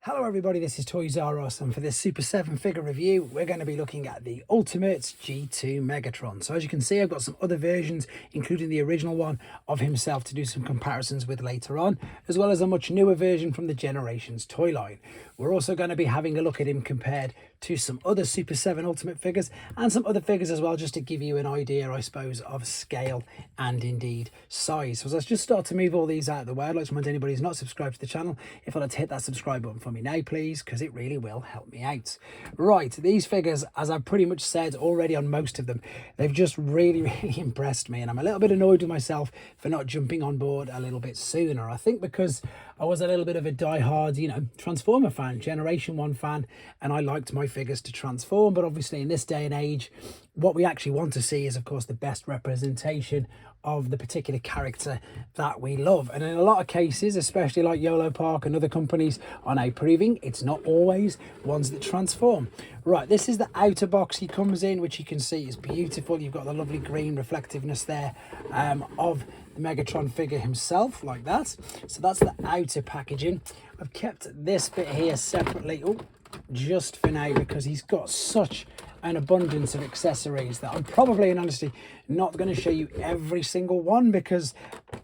Hello everybody, this is Toys R Us, and for this Super 7 figure review we're going to be looking at the Ultimate G2 Megatron. So as you can see, I've got some other versions, including the original one of himself, to do some comparisons with later on, as well as a much newer version from the Generations toy line. We're also going to be having a look at him compared to some other Super 7 Ultimate figures and some other figures as well, just to give you an idea, I suppose, of scale and indeed size. So let's just start to move all these out of the way. I'd like to remind anybody who's not subscribed to the channel, if I'd like to hit that subscribe button for me now, please, because it really will help me out. Right, these figures, as I've pretty much said already on most of them, they've just really impressed me, and I'm a little bit annoyed with myself for not jumping on board a little bit sooner. I think because I was a little bit of a die-hard, Transformer fan, Generation 1 fan, and I liked my figures to transform. But obviously in this day and age, what we actually want to see is, of course, the best representation of the particular character that we love. And in a lot of cases, especially like YOLO Park and other companies are now proving, it's not always ones that transform. Right, this is the outer box he comes in, which you can see is beautiful. You've got the lovely green reflectiveness there of the Megatron figure himself, like that. So that's the outer packaging. I've kept this bit here separately, just for now, because he's got such an abundance of accessories that I'm probably, in honesty, not going to show you every single one, because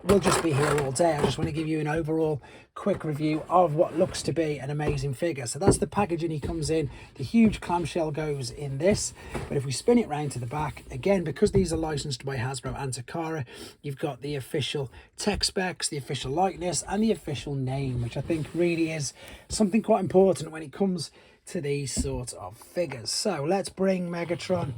we'll just be here all day. I just want to give you an overall quick review of what looks to be an amazing figure. So that's the packaging he comes in. The huge clamshell goes in this, but if we spin it round to the back, again, because these are licensed by Hasbro and Takara, you've got the official tech specs, the official likeness, and the official name, which I think really is something quite important when it comes to these sort of figures. So let's bring Megatron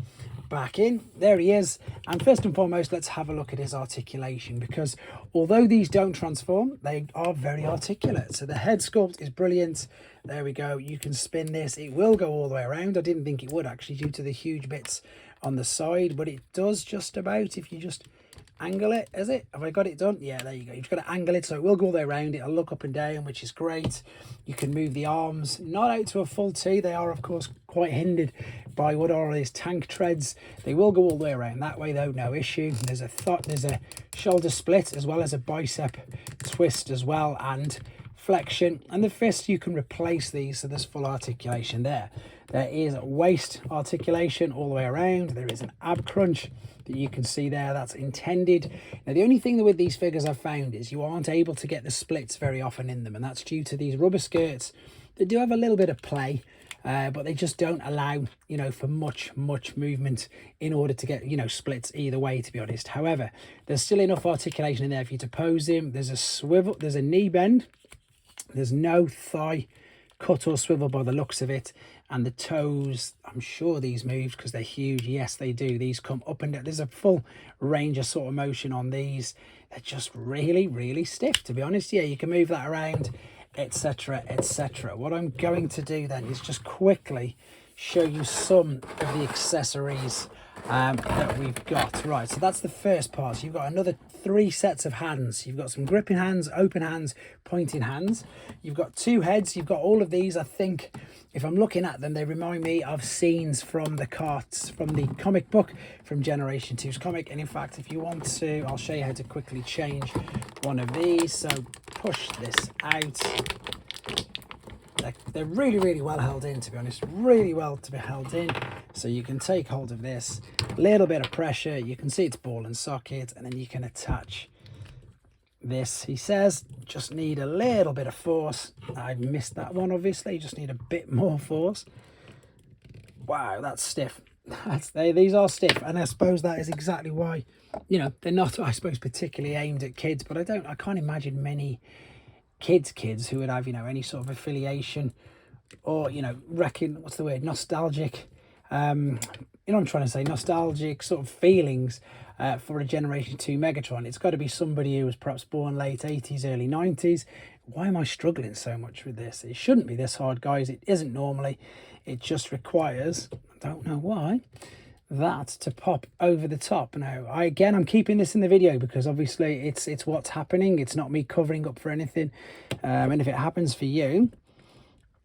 back in. There he is, and first and foremost, let's have a look at his articulation, because although these don't transform, they are very articulate. So the head sculpt is brilliant. There we go. You can spin this, it will go all the way around. I didn't think it would, actually, due to the huge bits on the side, but it does just about. If you just angle it, is it? Have I got it done? Yeah, there you go. You've got to angle it so it will go all the way around. It'll look up and down, which is great. You can move the arms, not out to a full T. They are, of course, quite hindered by what are these tank treads. They will go all the way around that way, though, no issue. There's a shoulder split, as well as a bicep twist as well, and flexion. And the fist, you can replace these, so there's full articulation there. There is waist articulation all the way around. There is an ab crunch that you can see there, that's intended. Now, the only thing that with these figures I've found is you aren't able to get the splits very often in them, and that's due to these rubber skirts. They do have a little bit of play, but they just don't allow, for much movement in order to get, splits either way, to be honest. However, there's still enough articulation in there for you to pose him. There's a swivel, there's a knee bend. There's no thigh cut or swivel by the looks of it. And the toes, I'm sure these move because they're huge. Yes, they do. These come up and down. There's a full range of sort of motion on these. They're just really stiff, to be honest. Yeah, you can move that around, etc, etc. What I'm going to do then is just quickly show you some of the accessories that we've got. Right, so that's the first part. So you've got another 3 sets of hands. You've got some gripping hands, open hands, pointing hands. You've got 2 heads. You've got all of these. I think if I'm looking at them, they remind me of scenes from the carts from the comic book, from Generation 2's comic. And in fact, if you want to, I'll show you how to quickly change one of these. So push this out. They're really well held in, to be honest, really well to be held in. So you can take hold of this, a little bit of pressure, you can see it's ball and socket, and then you can attach this. He says just need a little bit of force. I've missed that one, obviously. Just need a bit more force. Wow, that's stiff. These are stiff, and I suppose that is exactly why, they're not, I suppose, particularly aimed at kids. But I can't imagine many kids who would have, any sort of affiliation or, what's the word, nostalgic, I'm trying to say, nostalgic sort of feelings for a Generation 2 Megatron. It's got to be somebody who was perhaps born late 80s, early 90s. Why am I struggling so much with this? It shouldn't be this hard, guys. It isn't normally. It just requires, I don't know why, that to pop over the top. Now, I'm keeping this in the video because obviously it's what's happening. It's not me covering up for anything. And if it happens for you,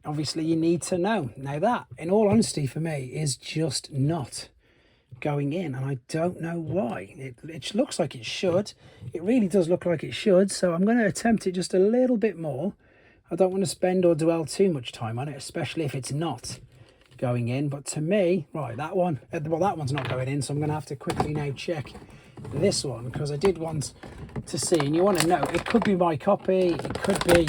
obviously you need to know. Now that, in all honesty, for me, is just not going in, and I don't know why. It looks like it should. It really does look like it should. So I'm going to attempt it just a little bit more. I don't want to spend or dwell too much time on it, especially if it's not going in. But to me, right, that one, well, that one's not going in, so I'm going to have to quickly now check this one, because I did want to see, and you want to know, it could be my copy, it could be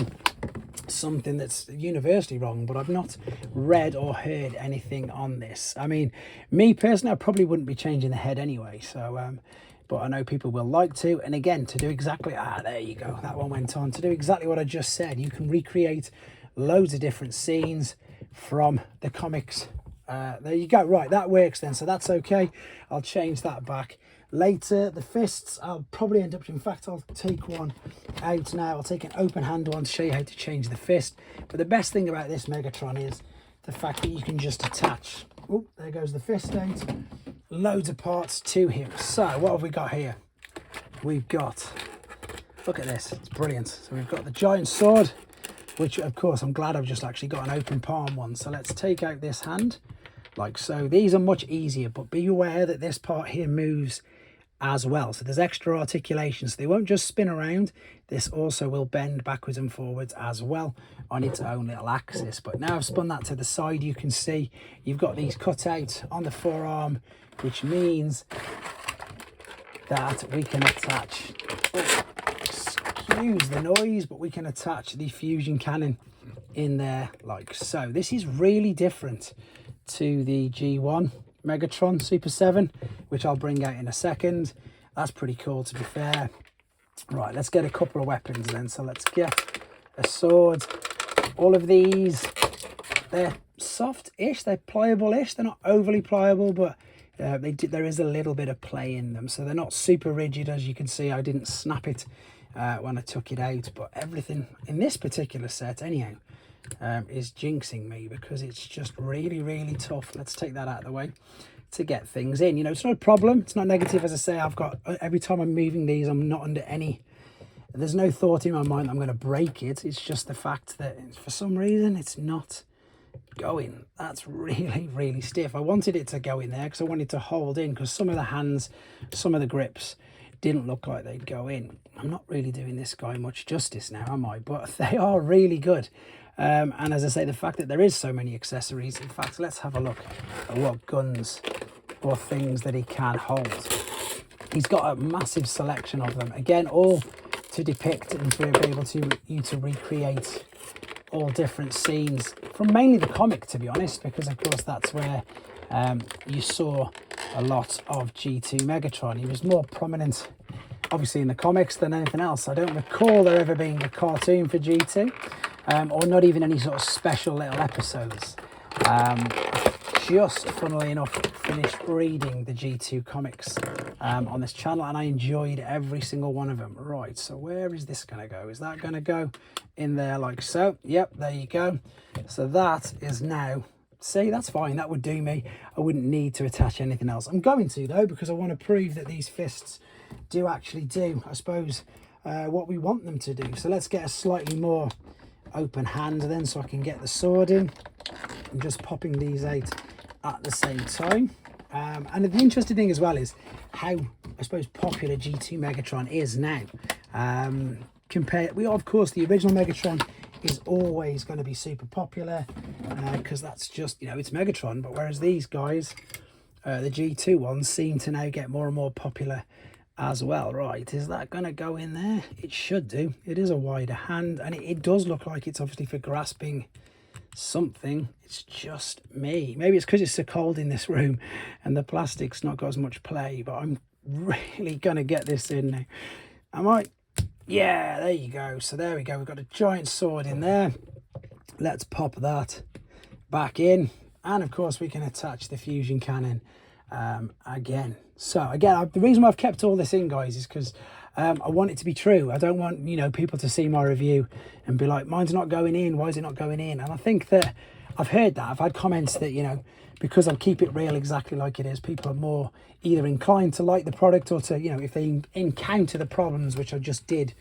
something that's universally wrong, but I've not read or heard anything on this. I mean, me personally, I probably wouldn't be changing the head anyway, so but I know people will like to. And again, to do exactly, there you go, that one went on, to do exactly what I just said. You can recreate loads of different scenes from the comics. There you go. Right, that works then, so that's okay. I'll change that back later. The fists, I'll probably end up, in fact, I'll take one out now. I'll take an open hand one to show you how to change the fist. But the best thing about this Megatron is the fact that you can just attach. Oh, there goes the fist out. Loads of parts to him. So what have we got here? We've got, look at this, it's brilliant. So we've got the giant sword, which of course I'm glad I've just actually got an open palm one. So let's take out this hand like so. These are much easier, but be aware that this part here moves as well, so there's extra articulation, so they won't just spin around. This also will bend backwards and forwards as well on its own little axis. But now I've spun that to the side, you can see you've got these cut out on the forearm, which means that we can attach, excuse the noise, but we can attach the fusion cannon in there like so. This is really different to the G1 Megatron Super 7, which I'll bring out in a second. That's pretty cool, to be fair. Right, let's get a couple of weapons then. So let's get a sword. All of these, they're soft-ish, they're pliable-ish. They're not overly pliable, but there is a little bit of play in them. So they're not super rigid. As you can see, I didn't snap it when I took it out, but everything in this particular set anyhow is jinxing me, because it's just really tough. Let's take that out of the way to get things in. You know, it's not a problem, it's not negative. As I say, I've got, every time I'm moving these, I'm not under any, there's no thought in my mind I'm going to break it. It's just the fact that for some reason it's not going. That's really stiff. I wanted it to go in there because I wanted to hold in, because some of the hands, some of the grips didn't look like they'd go in. I'm not really doing this guy much justice now, am I? But they are really good. And as I say, the fact that there is so many accessories. In fact, let's have a look at what guns or things that he can hold. He's got a massive selection of them. Again, all to depict and to be able to recreate all different scenes from mainly the comic, to be honest, because of course that's where you saw a lot of G2 Megatron. He was more prominent obviously in the comics than anything else. I don't recall there ever being a cartoon for G2, or not even any sort of special little episodes. Just funnily enough finished reading the G2 comics on this channel, and I enjoyed every single one of them. Right, so where is this going to go? Is that going to go in there like so? Yep, there you go. So that is now, see, that's fine, that would do me. I wouldn't need to attach anything else. I'm going to though, because I want to prove that these fists do actually do, I suppose, what we want them to do. So let's get a slightly more open hand then, so I can get the sword in. I'm just popping these out at the same time. And the interesting thing as well is how, I suppose, popular G2 Megatron is now. Of course, the original Megatron is always going to be super popular, because that's just, you know, it's Megatron. But whereas these guys, the G2 ones, seem to now get more and more popular as well. Right, is that going to go in there? It should do. It is a wider hand, and it does look like it's obviously for grasping something. It's just me. Maybe it's because it's so cold in this room and the plastic's not got as much play, but I'm really going to get this in now. Am I? Yeah, there you go. So there we go. We've got a giant sword in there. Let's pop that back in. And of course we can attach the fusion cannon again. So again, the reason why I've kept all this in, guys, is because I want it to be true. I don't want, you know, people to see my review and be like, mine's not going in, why is it not going in? And I think that I've heard that. I've had comments that, you know, because I keep it real exactly like it is, people are more either inclined to like the product or to, you know, if they encounter the problems, which I just did,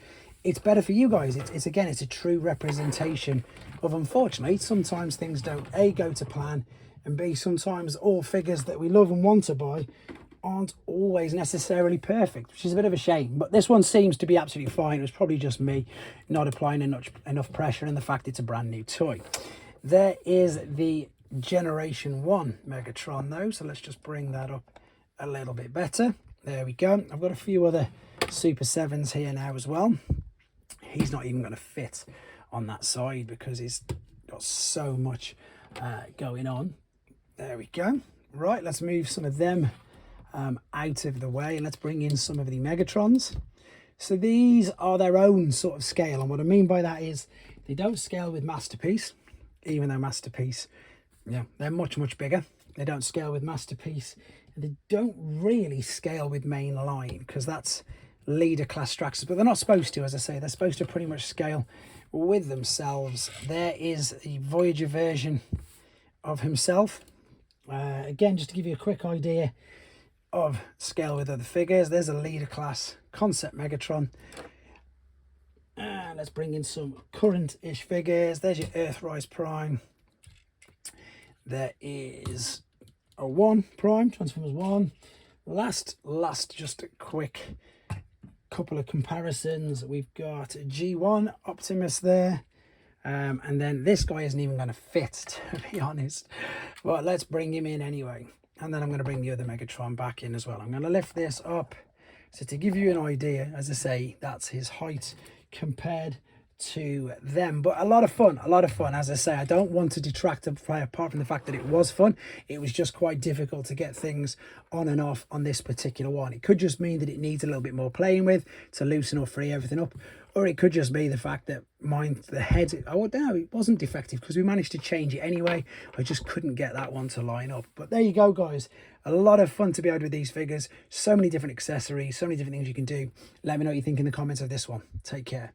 it's better for you guys. It's again, it's a true representation of, unfortunately, sometimes things don't A, go to plan, and B, sometimes all figures that we love and want to buy aren't always necessarily perfect, which is a bit of a shame. But this one seems to be absolutely fine. It was probably just me not applying enough pressure and the fact it's a brand new toy. There is the Generation 1 Megatron though, so let's just bring that up a little bit better. There we go. I've got a few other Super 7s here now as well. He's not even going to fit on that side because he's got so much going on. There we go. Right, let's move some of them out of the way and let's bring in some of the Megatrons. So these are their own sort of scale, and what I mean by that is they don't scale with Masterpiece, even though Masterpiece, yeah, they're much bigger. They don't scale with Masterpiece, and they don't really scale with Mainline because that's leader class Straxus, but they're not supposed to. As I say, they're supposed to pretty much scale with themselves. There is the Voyager version of himself. Again, just to give you a quick idea of scale with other figures, there's a leader class concept Megatron. And let's bring in some current-ish figures. There's your Earthrise Prime. There is a 1 Prime, Transformers 1. Last, just a quick couple of comparisons. We've got a G1 Optimus there. And then this guy isn't even going to fit, to be honest. But let's bring him in anyway. And then I'm going to bring the other Megatron back in as well. I'm going to lift this up. So to give you an idea, as I say, that's his height compared to them. But a lot of fun. As I say, I don't want to detract apart from the fact that it was fun. It was just quite difficult to get things on and off on this particular one. It could just mean that it needs a little bit more playing with to loosen or free everything up. Or it could just be the fact that the head, oh no, it wasn't defective because we managed to change it anyway. I just couldn't get that one to line up. But there you go, guys. A lot of fun to be had with these figures. So many different accessories, so many different things you can do. Let me know what you think in the comments of this one. Take care.